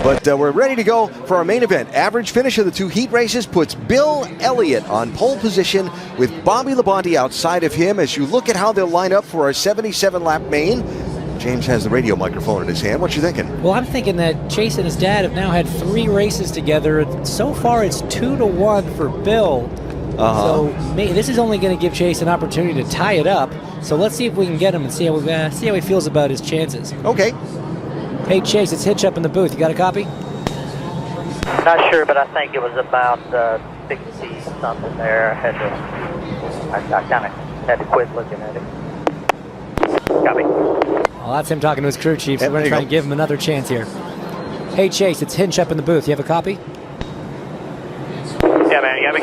But we're ready to go for our main event. Average finish of the two heat races puts Bill Elliott on pole position with Bobby Labonte outside of him. As you look at how they'll line up for our 77-lap main, James has the radio microphone in his hand. What you thinking? Well, I'm thinking that Chase and his dad have now had 3 races together. So far, it's 2-1 for Bill. So this is only going to give Chase an opportunity to tie it up. So let's see if we can get him and see how he feels about his chances. Okay. Hey, Chase, it's Hitch up in the booth. You got a copy? Not sure, but I think it was about 60-something there. I kind of had to quit looking at it. Copy. Well, that's him talking to his crew chief, so we're going to try and give him another chance here. Hey, Chase, it's Hinch up in the booth. You have a copy? Yeah, man, you got me?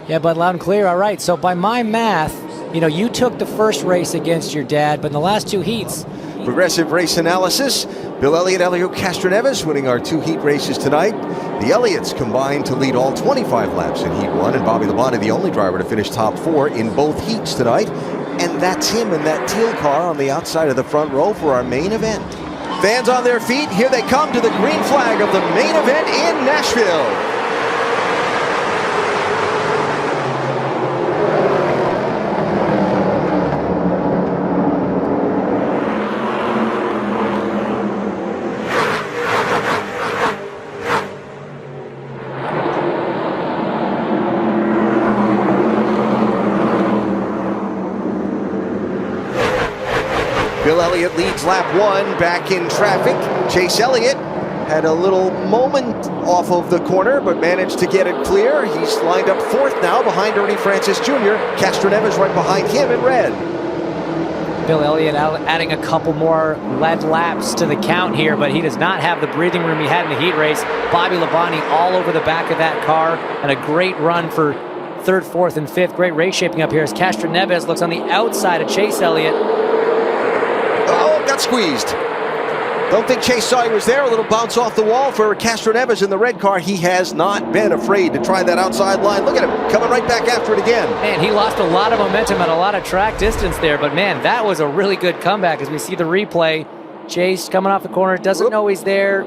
Yeah, bud, loud and clear. All right, so by my math, you took the first race against your dad, but in the last 2 heats... Progressive race analysis. Bill Elliott, Castroneves winning our 2 heat races tonight. The Elliots combined to lead all 25 laps in Heat 1, and Bobby Labonte, the only driver to finish top 4 in both heats tonight. And that's him in that teal car on the outside of the front row for our main event. Fans on their feet, here they come to the green flag of the main event in Nashville. Bill Elliott leads lap 1 back in traffic. Chase Elliott had a little moment off of the corner, but managed to get it clear. He's lined up 4th now behind Ernie Francis Jr. Castroneves right behind him in red. Bill Elliott adding a couple more lead laps to the count here, but he does not have the breathing room he had in the heat race. Bobby Labonte all over the back of that car, and a great run for 3rd, 4th, and 5th. Great race shaping up here as Castroneves looks on the outside of Chase Elliott. Got squeezed. Don't think Chase saw he was there. A little bounce off the wall for Castroneves in the red car. He has not been afraid to try that outside line. Look at him coming right back after it again. Man, he lost a lot of momentum at a lot of track distance there, but man, that was a really good comeback as we see the replay. Chase coming off the corner, doesn't know he's there.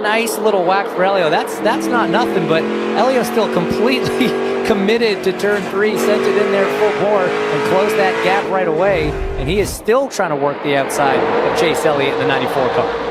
Nice little whack for Elio. That's not nothing, but Elio's still completely committed to turn 3, sent it in there full bore and closed that gap right away, and he is still trying to work the outside of Chase Elliott in the 94 car.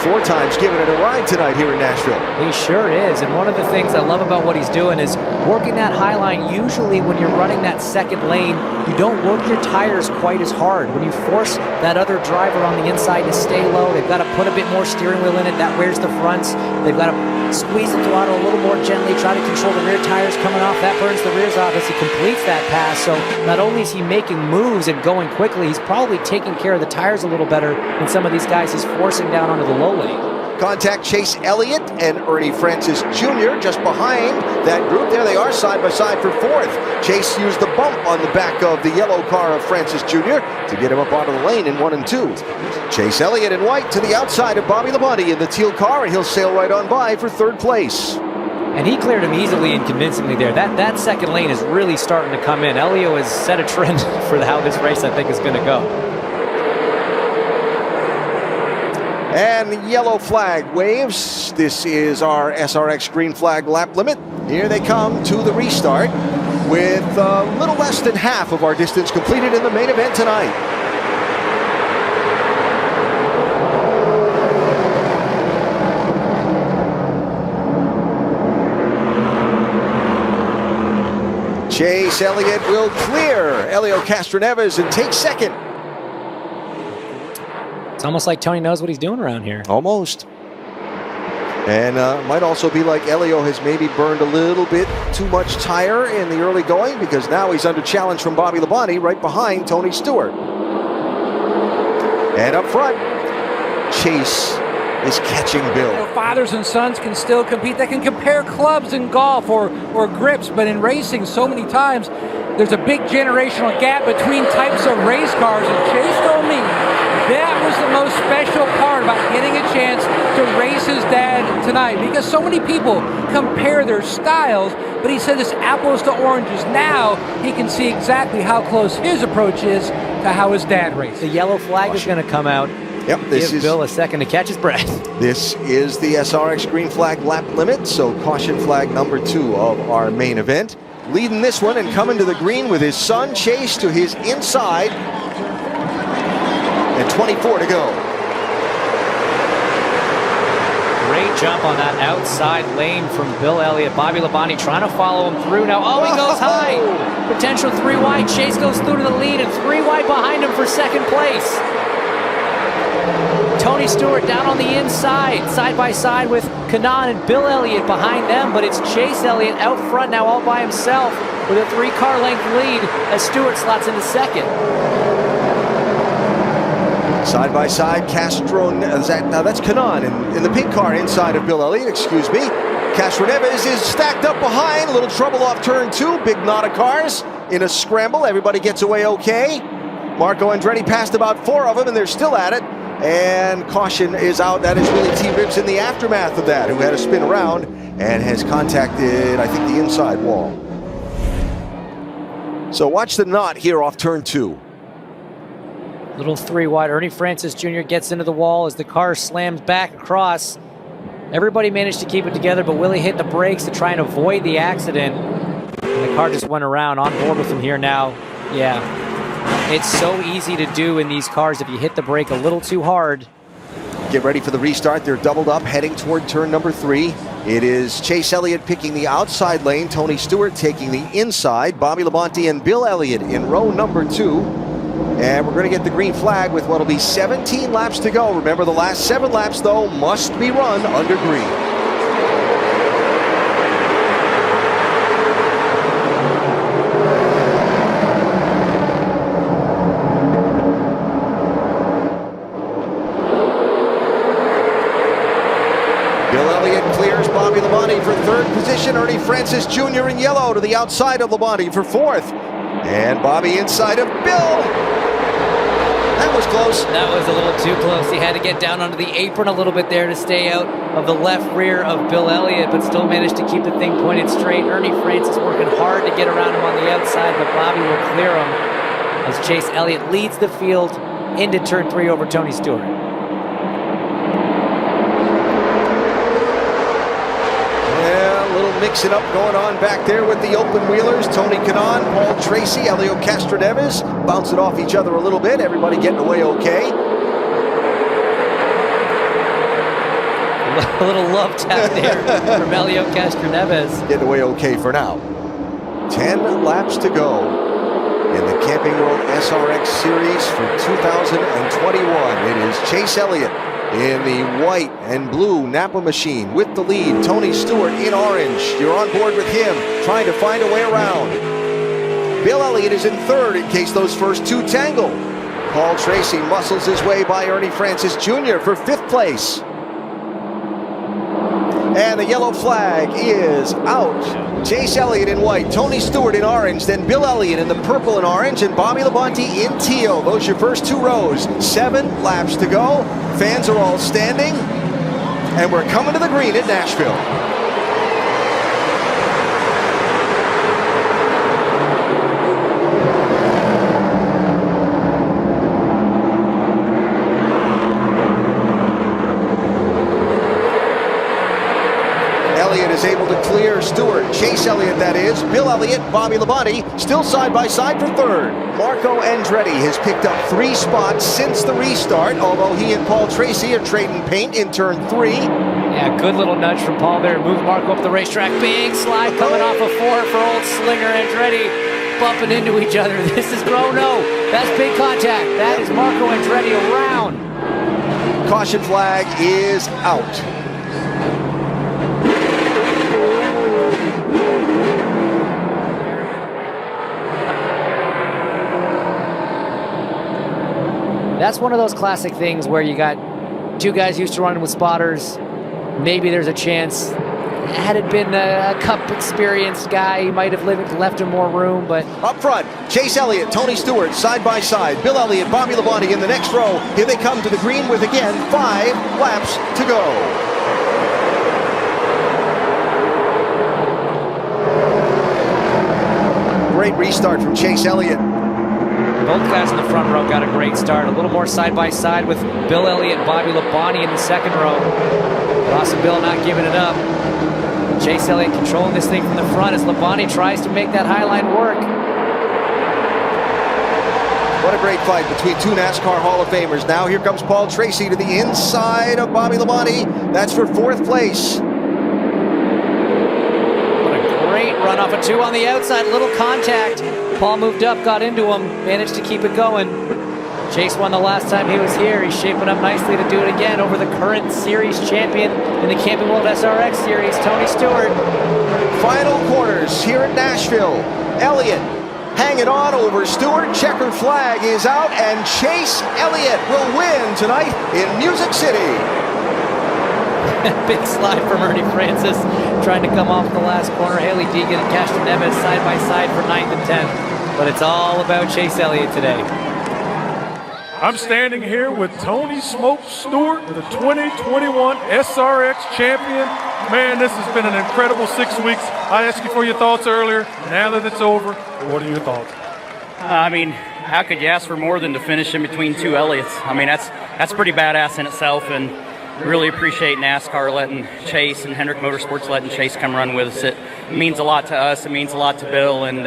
4 times giving it a ride tonight here in Nashville. He sure is, and one of the things I love about what he's doing is working that high line. Usually when you're running that second lane, you don't work your tires quite as hard. When you force that other driver on the inside to stay low, they've got to put a bit more steering wheel in it. That wears the fronts. They've got to squeeze the throttle a little more gently, try to control the rear tires coming off. That burns the rears off as he completes that pass. So not only is he making moves and going quickly, he's probably taking care of the tires a little better than some of these guys he's forcing down onto the low lane. Contact Chase Elliott and Ernie Francis Jr. just behind that group. There they are, side by side for 4th. Chase used the bump on the back of the yellow car of Francis Jr. to get him up out of the lane in 1 and 2. Chase Elliott in white to the outside of Bobby Labonte in the teal car, and he'll sail right on by for 3rd place. And he cleared him easily and convincingly there. That second lane is really starting to come in. Elio has set a trend for how this race, I think, is going to go. And yellow flag waves. This is our SRX green flag lap limit. Here they come to the restart with a little less than half of our distance completed in the main event tonight. Chase Elliott will clear Elio Castroneves and take 2nd. It's almost like Tony knows what he's doing around here. Almost. And might also be like Elio has maybe burned a little bit too much tire in the early going, because now he's under challenge from Bobby Labonte right behind Tony Stewart. And up front, Chase is catching Bill. Fathers and sons can still compete. They can compare clubs in golf or grips, but in racing so many times there's a big generational gap between types of race cars, and Chase told me that was the most special part about getting a chance to race his dad tonight, because so many people compare their styles, but he said it's apples to oranges. Now he can see exactly how close his approach is to how his dad raced. The yellow flag is going to come out. Yep, Give Bill a second to catch his breath. This is the SRX green flag lap limit, so caution flag number 2 of our main event. Leading this one and coming to the green with his son, Chase, to his inside. And 24 to go. Great jump on that outside lane from Bill Elliott. Bobby Labonte trying to follow him through now. Oh, he goes high. Potential 3 wide. Chase goes through to the lead and 3 wide behind him for second place. Tony Stewart down on the inside, side by side with Kanan and Bill Elliott behind them, but it's Chase Elliott out front now all by himself with a 3-car length lead as Stewart slots into second. Side by side, Castroneves, that's Kanan in the pink car inside of Bill Elliott, excuse me. Castroneves is stacked up behind, a little trouble off turn 2, big knot of cars in a scramble. Everybody gets away okay. Marco Andretti passed about 4 of them and they're still at it. And caution is out. That is Willie T-Ribs in the aftermath of that, who had to spin around and has contacted, I think, the inside wall. So watch the knot here off turn 2. Little 3 wide. Ernie Francis Jr. gets into the wall as the car slams back across. Everybody managed to keep it together, but Willie hit the brakes to try and avoid the accident. And the car just went around. On board with him here now. Yeah. It's so easy to do in these cars if you hit the brake a little too hard. Get ready for the restart. They're doubled up, heading toward turn number 3. It is Chase Elliott picking the outside lane, Tony Stewart taking the inside, Bobby Labonte and Bill Elliott in row number 2. And we're going to get the green flag with what will be 17 laps to go. Remember, the last 7 laps, though, must be run under green. Bill Elliott clears Bobby Labonte for 3rd position. Ernie Francis Jr. in yellow to the outside of Labonte for 4th. And Bobby inside of Bill. That was close. That was a little too close. He had to get down onto the apron a little bit there to stay out of the left rear of Bill Elliott, but still managed to keep the thing pointed straight. Ernie Francis working hard to get around him on the outside, but Bobby will clear him as Chase Elliott leads the field into turn 3 over Tony Stewart. Mixing up going on back there with the open wheelers. Tony Kanan, Paul Tracy, Elio Castroneves bouncing off each other a little bit. Everybody getting away okay. A little love tap there from Elio Castroneves. Getting away okay for now. 10 laps to go in the Camping World SRX Series for 2021. It is Chase Elliott in the white and blue Napa machine with the lead. Tony Stewart in orange. You're on board with him, trying to find a way around. Bill Elliott is in 3rd in case those first 2 tangle. Paul Tracy muscles his way by Ernie Francis Jr. for 5th place. And the yellow flag is out. Chase Elliott in white, Tony Stewart in orange, then Bill Elliott in the purple and orange, and Bobby Labonte in teal. Those are your first 2 rows. 7 laps to go. Fans are all standing, and we're coming to the green at Nashville. Elliott is able to clear Stewart. Chase Elliott, that is. Bill Elliott, Bobby Labonte, still side by side for 3rd. Marco Andretti has picked up 3 spots since the restart, although he and Paul Tracy are trading paint in turn 3. Yeah, good little nudge from Paul there. Moved Marco up the racetrack. Big slide coming off a 4 for old Slinger Andretti. Bumping into each other. This is, oh no, that's big contact. That is Marco Andretti around. Caution flag is out. That's one of those classic things where you got 2 guys used to running with spotters. Maybe there's a chance. Had it been a Cup experienced guy, he might have left him more room, but... Up front, Chase Elliott, Tony Stewart, side by side. Bill Elliott, Bobby Labonte in the next row. Here they come to the green with, again, 5 laps to go. Great restart from Chase Elliott. Both guys in the front row got a great start. A little more side-by-side with Bill Elliott and Bobby Labonte in the second row. Awesome Bill not giving it up. Chase Elliott controlling this thing from the front as Labonte tries to make that high line work. What a great fight between two NASCAR Hall of Famers. Now here comes Paul Tracy to the inside of Bobby Labonte. That's for fourth place. What a great run off a 2 on the outside. Little contact. Paul moved up, got into him, managed to keep it going. Chase won the last time he was here. He's shaping up nicely to do it again over the current series champion in the Camping World SRX series, Tony Stewart. Final quarters here at Nashville. Elliott hanging on over Stewart. Checker flag is out, and Chase Elliott will win tonight in Music City. Big slide from Ernie Francis, trying to come off the last corner. Haley Deegan and Castroneves side by side for 9th and 10th. But it's all about Chase Elliott today. I'm standing here with Tony "Smoke" Stewart, the 2021 SRX champion. Man, this has been an incredible 6 weeks. I asked you for your thoughts earlier. Now that it's over, what are your thoughts? I mean, how could you ask for more than to finish in between two Elliots? I mean, that's pretty badass in itself, and really appreciate NASCAR letting Chase and Hendrick Motorsports letting Chase come run with us. It means a lot to us. It means a lot to Bill, and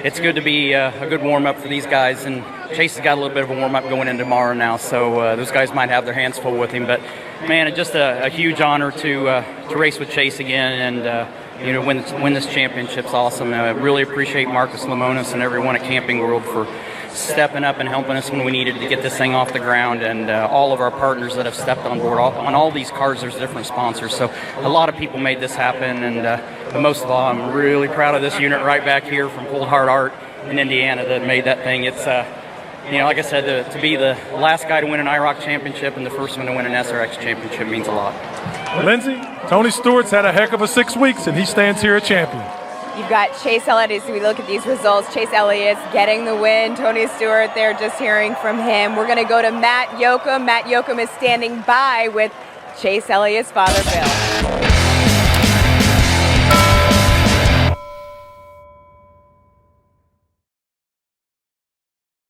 it's good to be a good warm-up for these guys. And Chase has got a little bit of a warm-up going in tomorrow now, so those guys might have their hands full with him. But man, it's just a huge honor to race with Chase again, and win this championship's awesome. I really appreciate Marcus Lemonis and everyone at Camping World for stepping up and helping us when we needed to get this thing off the ground, and all of our partners that have stepped on board. On all these cars, there's different sponsors, so a lot of people made this happen, and but most of all, I'm really proud of this unit right back here from Cold Hard Art in Indiana that made that thing. It's like I said, to be the last guy to win an IROC championship and the first one to win an SRX championship means a lot. Lindsay, Tony Stewart's had a heck of a 6 weeks, and he stands here a champion. You've got Chase Elliott, as we look at these results. Chase Elliott's getting the win. Tony Stewart there, just hearing from him. We're going to go to Matt Yoakum. Matt Yoakum is standing by with Chase Elliott's father, Bill.